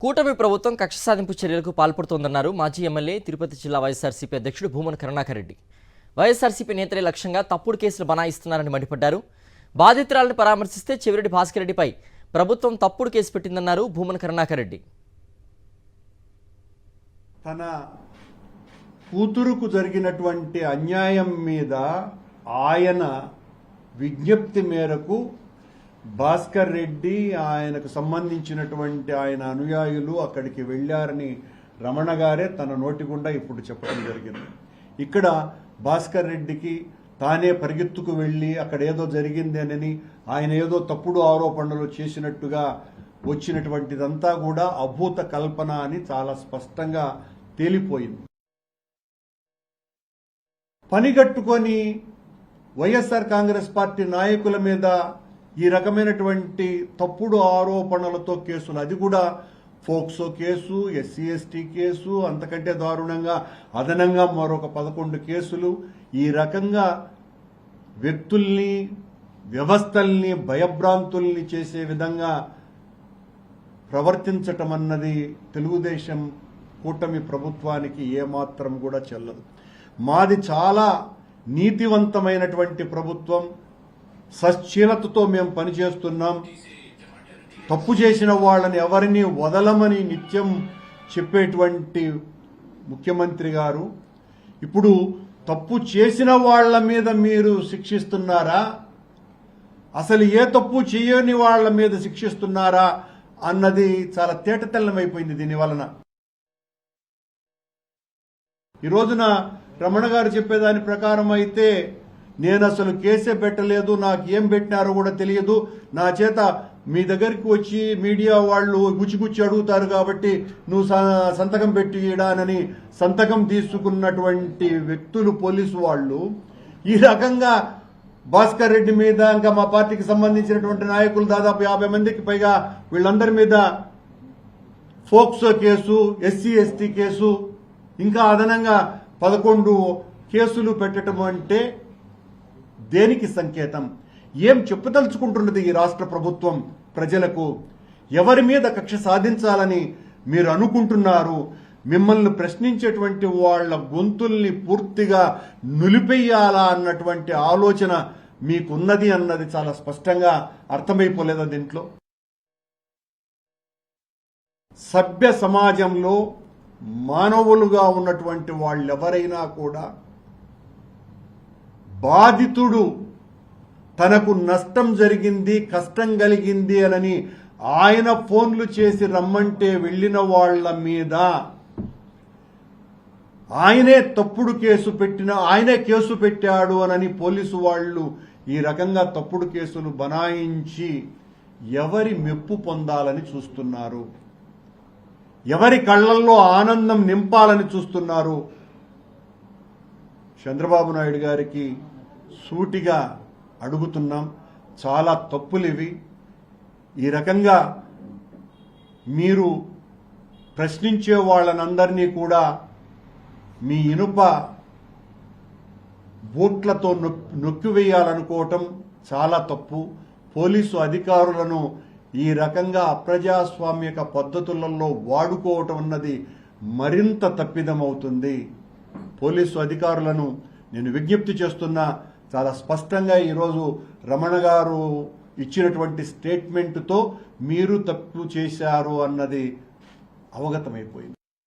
కూటమి ప్రభుత్వం కక్ష సాధింపు చర్యలకు పాల్పడుతోందన్నారు మాజీ ఎమ్మెల్యే తిరుపతి జిల్లా వైఎస్ఆర్సీపీ అధ్యక్షుడు భూమన కరుణాకర్ రెడ్డి. వైఎస్ఆర్సీపీ నేతలే లక్ష్యంగా తప్పుడు కేసులు బనాయిస్తున్నారని మండిపడ్డారు. బాధితురాలను పరామర్శిస్తే చెవిరెడ్డి భాస్కర్ రెడ్డిపై ప్రభుత్వం తప్పుడు కేసు పెట్టిందన్నారు భూమన కరుణాకర్ రెడ్డి. తన కూతురుకు జరిగినటువంటి అన్యాయం మీద ఆయన విజ్ఞప్తి మేరకు భాస్కర్ రెడ్డి ఆయనకు సంబంధించినటువంటి ఆయన అనుయాయులు అక్కడికి వెళ్ళారని రమణ గారే తన నోటి గుండా ఇప్పుడు చెప్పడం జరిగింది. ఇక్కడ భాస్కర్ రెడ్డికి తానే పరిగెత్తుకు వెళ్ళి అక్కడ ఏదో జరిగిందేనని ఆయన ఏదో తప్పుడు ఆరోపణలు చేసినట్టుగా వచ్చినటువంటిదంతా కూడా అభూత కల్పన అని చాలా స్పష్టంగా తేలిపోయింది. పనిగట్టుకొని వైఎస్ఆర్ కాంగ్రెస్ పార్టీ నాయకుల మీద ఈ రకమైనటువంటి తప్పుడు ఆరోపణలతో కేసులు, అది కూడా POCSO case, SC ST case, అంతకంటే దారుణంగా అదనంగా మరొక 11 కేసులు, ఈ రకంగా వ్యక్తుల్ని వ్యవస్థల్ని భయభ్రాంతుల్ని చేసే విధంగా ప్రవర్తించటం అన్నది తెలుగుదేశం కూటమి ప్రభుత్వానికి ఏమాత్రం కూడా చెల్లదు. మాది చాలా నీతివంతమైనటువంటి ప్రభుత్వం, సశ్చీలతతో మేము పనిచేస్తున్నాం. తప్పు చేసిన వాళ్ళని ఎవరిని వదలమని నిత్యం చెప్పేటువంటి ముఖ్యమంత్రి గారు ఇప్పుడు తప్పు చేసిన వాళ్ళ మీద మీరు శిక్షిస్తున్నారా, అసలు ఏ తప్పు చేయని వాళ్ళ మీద శిక్షిస్తున్నారా అన్నది చాలా తేటతెల్లమైపోయింది. దీని వలన ఈ రోజున రమణ గారు చెప్పేదాని ప్రకారం అయితే నేను అసలు కేసే పెట్టలేదు, నాకు ఏం పెట్టినారో కూడా తెలియదు, నా చేత మీ దగ్గరికి వచ్చి మీడియా వాళ్ళు గుచ్చిగుచ్చి అడుగుతారు కాబట్టి నువ్వు సంతకం పెట్టియడానని సంతకం తీసుకున్నటువంటి వ్యక్తులు పోలీసు వాళ్ళు ఈ రకంగా భాస్కర్ రెడ్డి మీద, ఇంకా మా పార్టీకి సంబంధించినటువంటి నాయకులు దాదాపు 50 మందికి పైగా వీళ్ళందరి మీద POCSO case, SC ST case, ఇంకా అదనంగా 11 కేసులు పెట్టడం అంటే దేనికి సంకేతం? ఏం చెప్పదలుచుకుంటున్నది ఈ రాష్ట్ర ప్రభుత్వం ప్రజలకు? ఎవరి మీద కక్ష సాధించాలని మీరు అనుకుంటున్నారు? మిమ్మల్ని ప్రశ్నించేటువంటి వాళ్ళ గొంతుల్ని పూర్తిగా నులిపెయ్యాలా అన్నటువంటి ఆలోచన మీకున్నది అన్నది చాలా స్పష్టంగా అర్థమైపోలేదా దీంట్లో? సభ్య సమాజంలో మానవులుగా ఉన్నటువంటి వాళ్ళెవరైనా కూడా బాధితుడు తనకు నష్టం జరిగింది, కష్టం కలిగింది అని ఆయన ఫోన్లు చేసి రమ్మంటే వెళ్లిన వాళ్ల మీద ఆయనే తప్పుడు కేసు ఆయనే కేసు పెట్టాడు అని పోలీసు వాళ్ళు ఈ రకంగా తప్పుడు కేసులు బనాయించి ఎవరి మెప్పు పొందాలని చూస్తున్నారు? ఎవరి కళ్లల్లో ఆనందం నింపాలని చూస్తున్నారు? చంద్రబాబు నాయుడు గారికి సూటిగా అడుగుతున్నాం, చాలా తప్పులివి. ఈ రకంగా మీరు ప్రశ్నించే వాళ్ళనందరినీ కూడా మీ ఇనుప బూట్లతో నొక్కివేయాలనుకోవటం చాలా తప్పు. పోలీసు అధికారులను ఈ రకంగా అప్రజాస్వామిక పద్ధతులలో వాడుకోవటం అన్నది మరింత తప్పిదమవుతుంది. పోలీసు అధికారులను నేను విజ్ఞప్తి చేస్తున్నా, చాలా స్పష్టంగా ఈరోజు రమణ గారు ఇచ్చినటువంటి స్టేట్మెంటుతో మీరు తప్పు చేశారు అన్నది అవగతమైపోయింది.